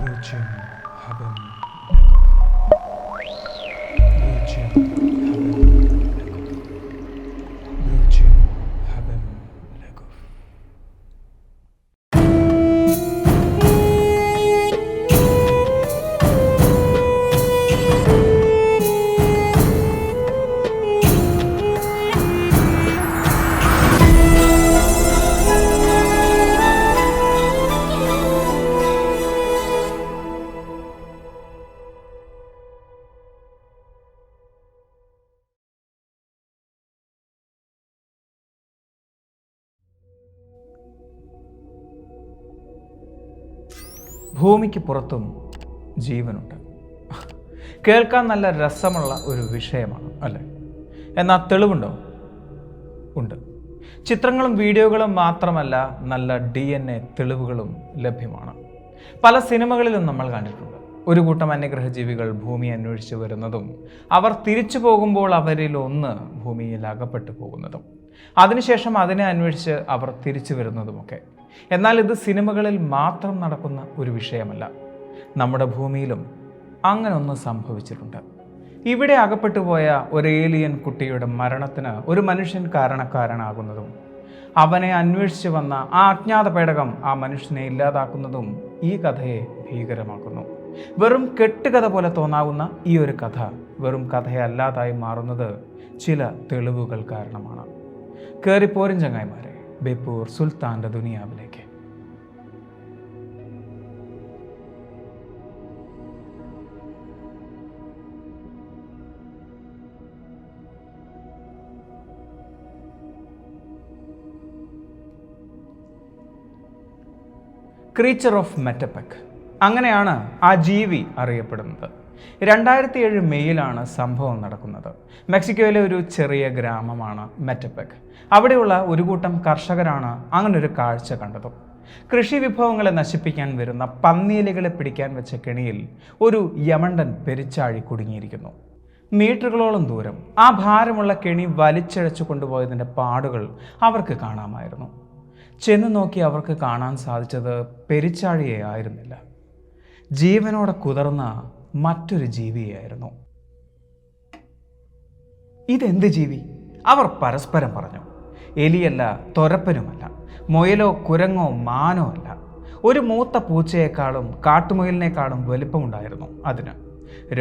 Virgin Haben Legov. Virgin Haben Legov. Virgin Haben Legov. ഭൂമിക്ക് പുറത്തും ജീവനുണ്ട്. കേൾക്കാൻ നല്ല രസമുള്ള ഒരു വിഷയമാണ് അല്ലേ? എന്നാൽ തെളിവുണ്ടോ? ഉണ്ട്. ചിത്രങ്ങളും വീഡിയോകളും മാത്രമല്ല, നല്ല DNA തെളിവുകളും ലഭ്യമാണ്. പല സിനിമകളിലും നമ്മൾ കണ്ടിട്ടുണ്ട്. ഒരു കൂട്ടം അന്യഗ്രഹ ജീവികൾ ഭൂമിയെ അന്വേഷിച്ച് വരുന്നതും അവർ തിരിച്ചു പോകുമ്പോൾ അവരിൽ ഒന്ന് ഭൂമിയിൽ അകപ്പെട്ടു പോകുന്നതും അതിനുശേഷം അതിനെ അന്വേഷിച്ച് അവർ തിരിച്ചു വരുന്നതുമൊക്കെ. എന്നാൽ ഇത് സിനിമകളിൽ മാത്രം നടക്കുന്ന ഒരു വിഷയമല്ല. നമ്മുടെ ഭൂമിയിലും അങ്ങനെ ഒന്ന് സംഭവിച്ചിട്ടുണ്ട്. ഇവിടെ അകപ്പെട്ടു പോയ ഒരു ഏലിയൻ കുട്ടിയുടെ മരണത്തിന് ഒരു മനുഷ്യൻ കാരണക്കാരനാകുന്നതും അവനെ അന്വേഷിച്ച് വന്ന ആ അജ്ഞാത പേടകം ആ മനുഷ്യനെ ഇല്ലാതാക്കുന്നതും ഈ കഥയെ ഭീകരമാക്കുന്നു. വെറും കെട്ടുകഥ പോലെ തോന്നാവുന്ന ഈ ഒരു കഥ വെറും കഥയല്ലാതായി മാറുന്നത് ചില തെളിവുകൾ കാരണമാണ്. കയറിപ്പോരും ചങ്ങായിമാരെ, ബേപ്പൂർ സുൽത്താൻ്റെ ദുനിയാവിലേക്ക്. ക്രീച്ചർ ഓഫ് മെറ്റപെക്, അങ്ങനെയാണ് ആ ജീവി അറിയപ്പെടുന്നത്. 2007 മെയ്യിലാണ് സംഭവം നടക്കുന്നത്. മെക്സിക്കോയിലെ ഒരു ചെറിയ ഗ്രാമമാണ് മെറ്റപെക്. അവിടെയുള്ള ഒരു കൂട്ടം കർഷകരാണ് അങ്ങനൊരു കാഴ്ച കണ്ടത്. കൃഷി വിഭവങ്ങളെ നശിപ്പിക്കാൻ വരുന്ന പന്നിയിലകളെ പിടിക്കാൻ വെച്ച കെണിയിൽ ഒരു യമണ്ടൻ പെരിച്ചാഴി കുടുങ്ങിയിരിക്കുന്നു. മീറ്ററുകളോളം ദൂരം ആ ഭാരമുള്ള കെണി വലിച്ചിഴച്ചു കൊണ്ടുപോയതിൻ്റെ പാടുകൾ അവർക്ക് കാണാമായിരുന്നു. ചെന്ന് നോക്കി അവർക്ക് കാണാൻ സാധിച്ചത് പെരിച്ചാഴിയെ ആയിരുന്നില്ല, ജീവനോടെ കുതിർന്ന മറ്റൊരു ജീവിയായിരുന്നു. ഇതെന്ത് ജീവി? അവർ പരസ്പരം പറഞ്ഞു. എലിയല്ല, തൊരപ്പനുമല്ല, മുയലോ കുരങ്ങോ മാനോ അല്ല. ഒരു മൂത്ത പൂച്ചയെക്കാളും കാട്ടുമുയലിനേക്കാളും വലിപ്പമുണ്ടായിരുന്നു അതിന്.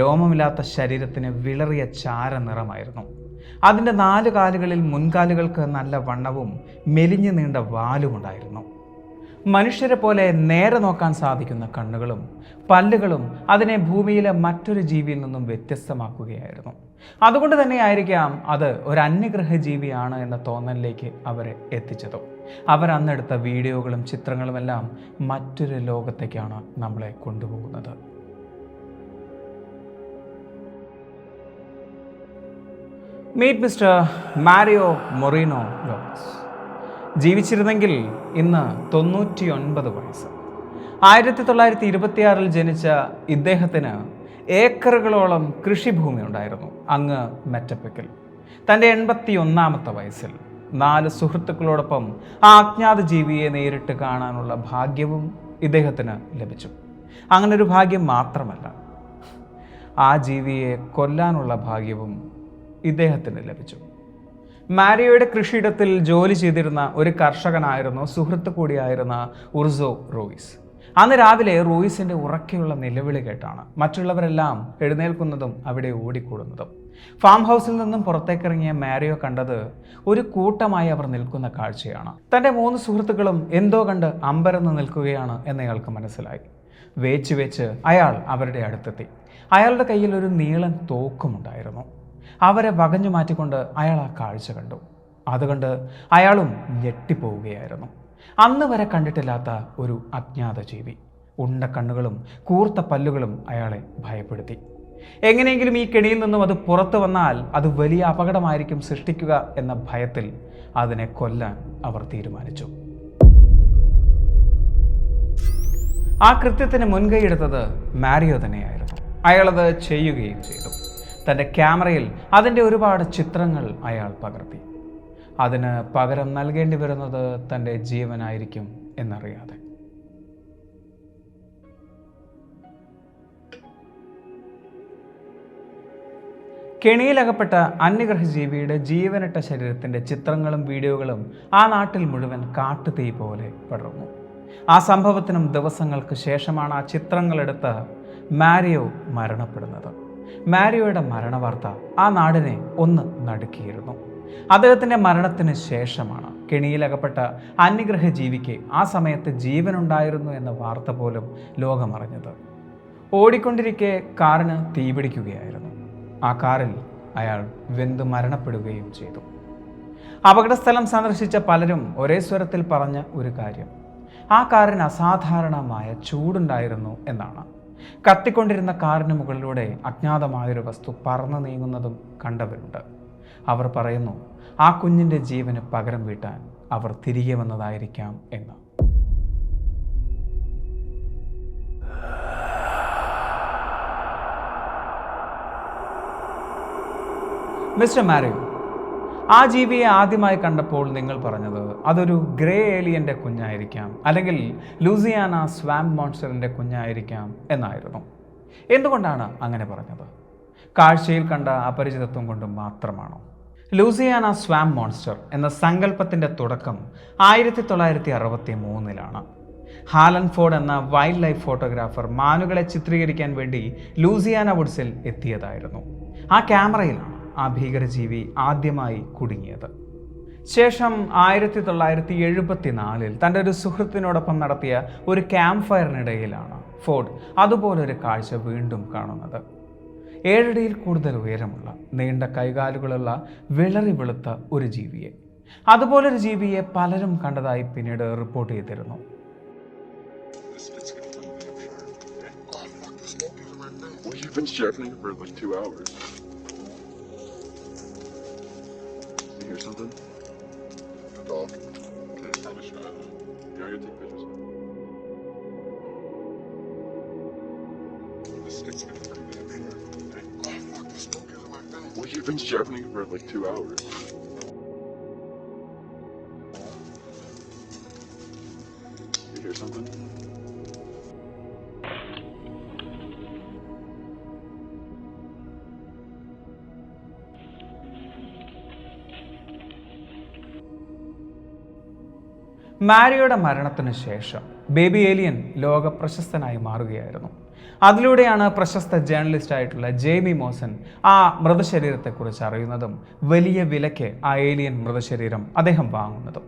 രോമമില്ലാത്ത ശരീരത്തിന് വിളറിയ ചാര നിറമായിരുന്നു. അതിൻ്റെ 4 കാലുകളിൽ മുൻകാലുകൾക്ക് നല്ല വണ്ണവും മെലിഞ്ഞു നീണ്ട വാലുമുണ്ടായിരുന്നു. മനുഷ്യരെ പോലെ നേരെ നോക്കാൻ സാധിക്കുന്ന കണ്ണുകളും പല്ലുകളും അതിനെ ഭൂമിയിലെ മറ്റൊരു ജീവിയിൽ നിന്നും വ്യത്യസ്തമാക്കുകയായിരുന്നു. അതുകൊണ്ട് തന്നെ ആയിരിക്കാം അത് ഒരു അന്യഗ്രഹ ജീവിയാണ് എന്ന തോന്നലിലേക്ക് അവരെ എത്തിച്ചത്. അവർ അന്നെടുത്ത വീഡിയോകളും ചിത്രങ്ങളുമെല്ലാം മറ്റൊരു ലോകത്തേക്കാണ് നമ്മളെ കൊണ്ടുപോകുന്നത്. Meet mister Mario Moreno Lopez. ജീവിച്ചിരുന്നെങ്കിൽ ഇന്ന് 99 വയസ്സ്. 1926 ജനിച്ച ഇദ്ദേഹത്തിന് ഏക്കറുകളോളം കൃഷിഭൂമി ഉണ്ടായിരുന്നു അങ്ങ് മെറ്റപെക്കിൽ. തൻ്റെ 81ാമത്തെ വയസ്സിൽ 4 സുഹൃത്തുക്കളോടൊപ്പം ആ അജ്ഞാത ജീവിയെ നേരിട്ട് കാണാനുള്ള ഭാഗ്യവും ഇദ്ദേഹത്തിന് ലഭിച്ചു. അങ്ങനൊരു ഭാഗ്യം മാത്രമല്ല, ആ ജീവിയെ കൊല്ലാനുള്ള ഭാഗ്യവും ഇദ്ദേഹത്തിന് ലഭിച്ചു. മാരിയോയുടെ കൃഷിയിടത്തിൽ ജോലി ചെയ്തിരുന്ന ഒരു കർഷകനായിരുന്നു, സുഹൃത്ത് കൂടിയായിരുന്ന ഉർസോ റൂയിസ്. അന്ന് രാവിലെ റൂയിസിൻ്റെ ഉറക്കെയുള്ള നിലവിളി കേട്ടാണ് മറ്റുള്ളവരെല്ലാം എഴുന്നേൽക്കുന്നതും അവിടെ ഓടിക്കൂടുന്നതും. ഫാം ഹൗസിൽ നിന്നും പുറത്തേക്കിറങ്ങിയ മാരിയോ കണ്ടത് ഒരു കൂട്ടമായി അവർ നിൽക്കുന്ന കാഴ്ചയാണ്. തൻ്റെ 3 സുഹൃത്തുക്കളും എന്തോ കണ്ട് അമ്പരന്ന് നിൽക്കുകയാണ് എന്നയാൾക്ക് മനസ്സിലായി. വേച്ച് അയാൾ അവരുടെ അടുത്തെത്തി. അയാളുടെ കയ്യിൽ ഒരു നീളൻ തോക്കുമുണ്ടായിരുന്നു. അവരെ വകഞ്ഞു മാറ്റിക്കൊണ്ട് അയാൾ ആ കാഴ്ച കണ്ടു. അതുകണ്ട് അയാളും ഞെട്ടിപ്പോവുകയായിരുന്നു. അന്ന് വരെ കണ്ടിട്ടില്ലാത്ത ഒരു അജ്ഞാത ജീവി. ഉണ്ട കണ്ണുകളും കൂർത്ത പല്ലുകളും അയാളെ ഭയപ്പെടുത്തി. എങ്ങനെയെങ്കിലും ഈ കെണിയിൽ നിന്നും അത് പുറത്തു വന്നാൽ അത് വലിയ അപകടമായിരിക്കും സൃഷ്ടിക്കുക എന്ന ഭയത്തിൽ അതിനെ കൊല്ലാൻ അവർ തീരുമാനിച്ചു. ആ കൃത്യത്തിന് മുൻകൈയെടുത്തത് മാരിയോ തന്നെയായിരുന്നു. അയാളത് ചെയ്യുകയും ചെയ്തു. തൻ്റെ ക്യാമറയിൽ അതിൻ്റെ ഒരുപാട് ചിത്രങ്ങൾ അയാൾ പകർത്തി. അതിന് പകരം നൽകേണ്ടി വരുന്നത് തൻ്റെ ജീവനായിരിക്കും എന്നറിയാതെ. കെണിയിലകപ്പെട്ട അന്യഗ്രഹജീവിയുടെ ജീവനിട്ട ശരീരത്തിൻ്റെ ചിത്രങ്ങളും വീഡിയോകളും ആ നാട്ടിൽ മുഴുവൻ കാട്ടുതീ പോലെ പടർന്നു. ആ സംഭവത്തിനും ദിവസങ്ങൾക്ക് ശേഷമാണ് ആ ചിത്രങ്ങളെടുത്ത് മാരിയോ മരണപ്പെടുന്നത്. മാരിയോയുടെ മരണവാർത്ത ആ നാടിനെ ഒന്ന് നടുക്കിയിരുന്നു. അദ്ദേഹത്തിൻ്റെ മരണത്തിന് ശേഷമാണ് കെണിയിലകപ്പെട്ട അന്യഗ്രഹജീവിക്ക് ആ സമയത്ത് ജീവനുണ്ടായിരുന്നു എന്ന വാർത്ത പോലും ലോകമറിഞ്ഞത്. ഓടിക്കൊണ്ടിരിക്കെ കാറിന് തീപിടിക്കുകയായിരുന്നു. ആ കാറിൽ അയാൾ വെന്തു മരണപ്പെടുകയും ചെയ്തു. അപകടസ്ഥലം സന്ദർശിച്ച പലരും ഒരേ സ്വരത്തിൽ പറഞ്ഞ ഒരു കാര്യം, ആ കാറിന് അസാധാരണമായ ചൂടുണ്ടായിരുന്നു എന്നാണ്. കത്തിക്കൊണ്ടിരുന്ന കാറിന് മുകളിലൂടെ അജ്ഞാതമായൊരു വസ്തു പറന്നു നീങ്ങുന്നതും കണ്ടവരുണ്ട്. അവർ പറയുന്നു, ആ കുഞ്ഞിൻ്റെ ജീവന് പകരം വീട്ടാൻ അവർ തിരികെ വന്നതായിരിക്കാം എന്ന്. മിസ്റ്റർ മാരിയോ, ആ ജീവിയെ ആദ്യമായി കണ്ടപ്പോൾ നിങ്ങൾ പറഞ്ഞത് അതൊരു ഗ്രേ ഏലിയൻ്റെ കുഞ്ഞായിരിക്കാം, അല്ലെങ്കിൽ ലൂസിയാന സ്വാം മോൺസ്റ്ററിൻ്റെ കുഞ്ഞായിരിക്കാം എന്നായിരുന്നു. എന്തുകൊണ്ടാണ് അങ്ങനെ പറഞ്ഞത്? കാഴ്ചയിൽ കണ്ട അപരിചിതത്വം കൊണ്ട് മാത്രമാണോ? ലൂസിയാന സ്വാം മോൺസ്റ്റർ എന്ന സങ്കല്പത്തിൻ്റെ തുടക്കം 1963 ഹാലൻ ഫോർഡ് എന്ന വൈൽഡ് ലൈഫ് ഫോട്ടോഗ്രാഫർ മാനുകളെ ചിത്രീകരിക്കാൻ വേണ്ടി ലൂസിയാന വുഡ്സിൽ എത്തിയതായിരുന്നു. ആ ക്യാമറയിലാണ് ആ ഭീകരജീവി ആദ്യമായി കുടുങ്ങിയത്. ശേഷം 1974 തൻ്റെ ഒരു സുഹൃത്തിനോടൊപ്പം നടത്തിയ ഒരു ക്യാമ്പ് ഫയറിനിടയിലാണ് ഫോർഡ് അതുപോലൊരു കാഴ്ച വീണ്ടും കാണുന്നത്. 7 അടിയിൽ കൂടുതൽ ഉയരമുള്ള നീണ്ട കൈകാലുകളുള്ള വിളറി വെളുത്ത ഒരു ജീവിയെ. അതുപോലൊരു ജീവിയെ പലരും കണ്ടതായി പിന്നീട് റിപ്പോർട്ട് ചെയ്തിരുന്നു. You've been sharpening for like 2 hours. You hear something? മാരിയോയുടെ മരണത്തിന് ശേഷം ബേബി ഏലിയൻ ലോക പ്രശസ്തനായി മാറുകയായിരുന്നു. അതിലൂടെയാണ് പ്രശസ്ത ജേർണലിസ്റ്റ് ആയിട്ടുള്ള ജെയ്മി മോസൻ ആ മൃതശരീരത്തെക്കുറിച്ച് അറിയുന്നതും വലിയ വിലയ്ക്ക് ആ ഏലിയൻ മൃതശരീരം അദ്ദേഹം വാങ്ങുന്നതും.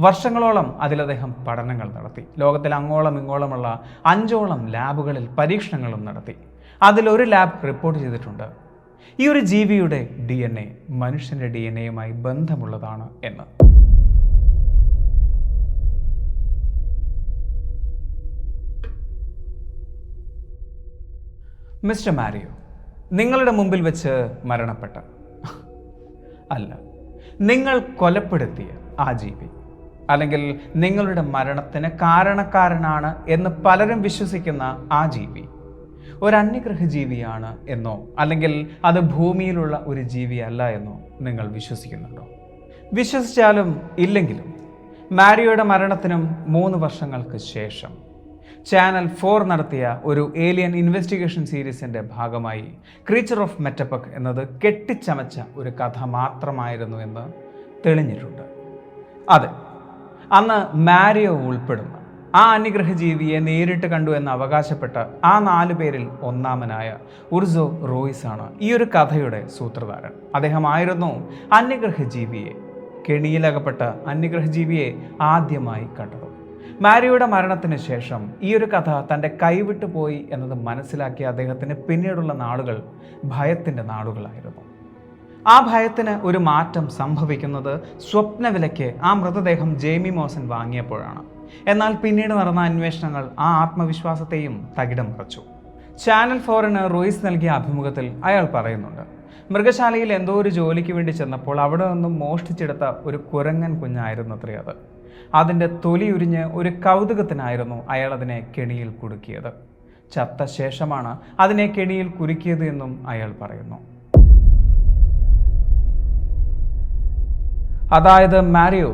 വർഷങ്ങളോളം അതിലദ്ദേഹം പഠനങ്ങൾ നടത്തി. ലോകത്തിൽ അങ്ങോളം ഇങ്ങോളമുള്ള 5ഓളം ലാബുകളിൽ പരീക്ഷണങ്ങളും നടത്തി. അതിലൊരു ലാബ് റിപ്പോർട്ട് ചെയ്തിട്ടുണ്ട്, ഈ ഒരു ജീവിയുടെ DNA മനുഷ്യൻ്റെ DNAയുമായി ബന്ധമുള്ളതാണ് എന്ന്. മിസ്റ്റർ മാരിയോ, നിങ്ങളുടെ മുമ്പിൽ വെച്ച് മരണപ്പെട്ട അല്ല, നിങ്ങൾ കൊലപ്പെടുത്തിയ ആ ജീവി, അല്ലെങ്കിൽ നിങ്ങളുടെ മരണത്തിന് കാരണക്കാരനാണ് എന്ന് പലരും വിശ്വസിക്കുന്ന ആ ജീവി ഒരു അന്യഗ്രഹ ജീവിയാണ് എന്നോ, അല്ലെങ്കിൽ അത് ഭൂമിയിലുള്ള ഒരു ജീവിയല്ല എന്നോ നിങ്ങൾ വിശ്വസിക്കുന്നുണ്ടോ? വിശ്വസിച്ചാലും ഇല്ലെങ്കിലും മാരിയോയുടെ മരണത്തിനും 3 വർഷങ്ങൾക്ക് ശേഷം ചാനൽ 4 നടത്തിയ ഒരു ഏലിയൻ ഇൻവെസ്റ്റിഗേഷൻ സീരീസിൻ്റെ ഭാഗമായി ക്രീച്ചർ ഓഫ് മെറ്റപ്പക് എന്നത് കെട്ടിച്ചമച്ച ഒരു കഥ മാത്രമായിരുന്നു എന്ന് തെളിഞ്ഞിട്ടുണ്ട്. അതെ, അന്ന് മാരിയോ ഉൾപ്പെടുന്ന ആ അന്യഗ്രഹജീവിയെ നേരിട്ട് കണ്ടു എന്ന് അവകാശപ്പെട്ട ആ 4 പേരിൽ ഒന്നാമനായ ഉർസോ റോയിസ് ആണ് ഈ ഒരു കഥയുടെ സൂത്രധാരൻ. അദ്ദേഹമായിരുന്നു അന്യഗ്രഹജീവിയെ, കെണിയിലകപ്പെട്ട അന്യഗ്രഹജീവിയെ ആദ്യമായി കണ്ടത്. മാരിയോയുടെ മരണത്തിന് ശേഷം ഈ ഒരു കഥ തൻ്റെ കൈവിട്ടു പോയി എന്നത് മനസ്സിലാക്കിയ അദ്ദേഹത്തിന് പിന്നീടുള്ള നാളുകൾ ഭയത്തിൻ്റെ നാളുകളായിരുന്നു. ആ ഭയത്തിന് ഒരു മാറ്റം സംഭവിക്കുന്നത് സ്വപ്നവിലയ്ക്ക് ആ മൃതദേഹം ജെയ്മി മോസൻ വാങ്ങിയപ്പോഴാണ്. എന്നാൽ പിന്നീട് നടന്ന അന്വേഷണങ്ങൾ ആ ആത്മവിശ്വാസത്തെയും തകിടം മറിച്ചു. ചാനൽ 4ന് റോയിസ് നൽകിയ അഭിമുഖത്തിൽ അയാൾ പറയുന്നുണ്ട്, മൃഗശാലയിൽ എന്തോ ഒരു ജോലിക്ക് വേണ്ടി ചെന്നപ്പോൾ അവിടെ നിന്നും മോഷ്ടിച്ചെടുത്ത ഒരു കുരങ്ങൻ കുഞ്ഞായിരുന്നത്രേ അത്. അതിൻ്റെ തൊലി ഉരിഞ്ഞ് ഒരു കൗതുകത്തിനായിരുന്നു അയാൾ അതിനെ കെണിയിൽ കുടുക്കിയത്. ചത്ത ശേഷമാണ് അതിനെ കെണിയിൽ കുരുക്കിയത് എന്നും അയാൾ പറയുന്നു. അതായത് മാരിയോ,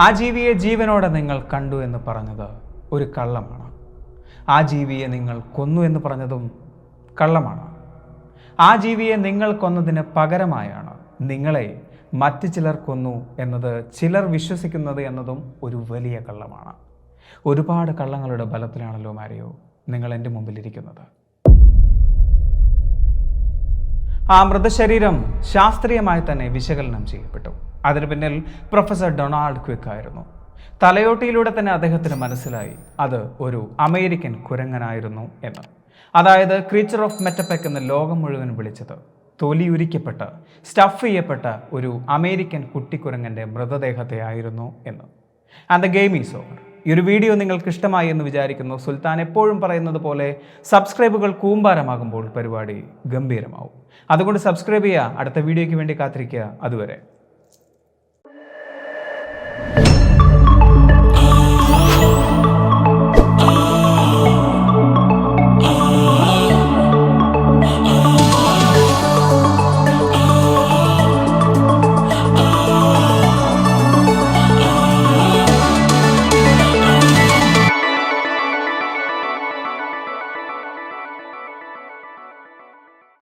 ആ ജീവിയെ ജീവനോടെ നിങ്ങൾ കണ്ടു എന്ന് പറഞ്ഞത് ഒരു കള്ളമാണ്. ആ ജീവിയെ നിങ്ങൾ കൊന്നു എന്ന് പറഞ്ഞതും കള്ളമാണ്. ആ ജീവിയെ നിങ്ങൾ കൊന്നതിന് പകരമായാണ് നിങ്ങളെ മറ്റു ചിലർ കൊന്നു എന്നത് ചിലർ വിശ്വസിക്കുന്നത് എന്നതും ഒരു വലിയ കള്ളമാണ്. ഒരുപാട് കള്ളങ്ങളുടെ ബലത്തിലാണല്ലോ മാരിയോ നിങ്ങൾ എൻ്റെ മുമ്പിലിരിക്കുന്നത്. ആ മൃതശരീരം ശാസ്ത്രീയമായി തന്നെ വിശകലനം ചെയ്യപ്പെട്ടു. അതിന് പിന്നിൽ പ്രൊഫസർ ഡൊണാൾഡ് ക്വിക്ക് ആയിരുന്നു. തലയോട്ടിയിലൂടെ തന്നെ അദ്ദേഹത്തിന് മനസ്സിലായി അത് ഒരു അമേരിക്കൻ കുരങ്ങനായിരുന്നു എന്ന്. അതായത് ക്രീച്ചർ ഓഫ് മെറ്റപെക് എന്ന് ലോകം മുഴുവൻ വിളിച്ചത് തൊലിയുരിക്കപ്പെട്ട സ്റ്റഫ് ചെയ്യപ്പെട്ട ഒരു അമേരിക്കൻ കുട്ടിക്കുരങ്ങൻ്റെ മൃതദേഹത്തെ ആയിരുന്നു എന്ന്. And the game is over. ഈ ഒരു വീഡിയോ നിങ്ങൾക്ക് ഇഷ്ടമായി എന്ന് വിചാരിക്കുന്നു. സുൽത്താൻ എപ്പോഴും പറയുന്നത് പോലെ സബ്സ്ക്രൈബുകൾ കൂമ്പാരമാകുമ്പോൾ പരിപാടി ഗംഭീരമാവും. അതുകൊണ്ട് സബ്സ്ക്രൈബ് ചെയ്യുക. അടുത്ത വീഡിയോയ്ക്ക് വേണ്ടി കാത്തിരിക്കുക. അതുവരെ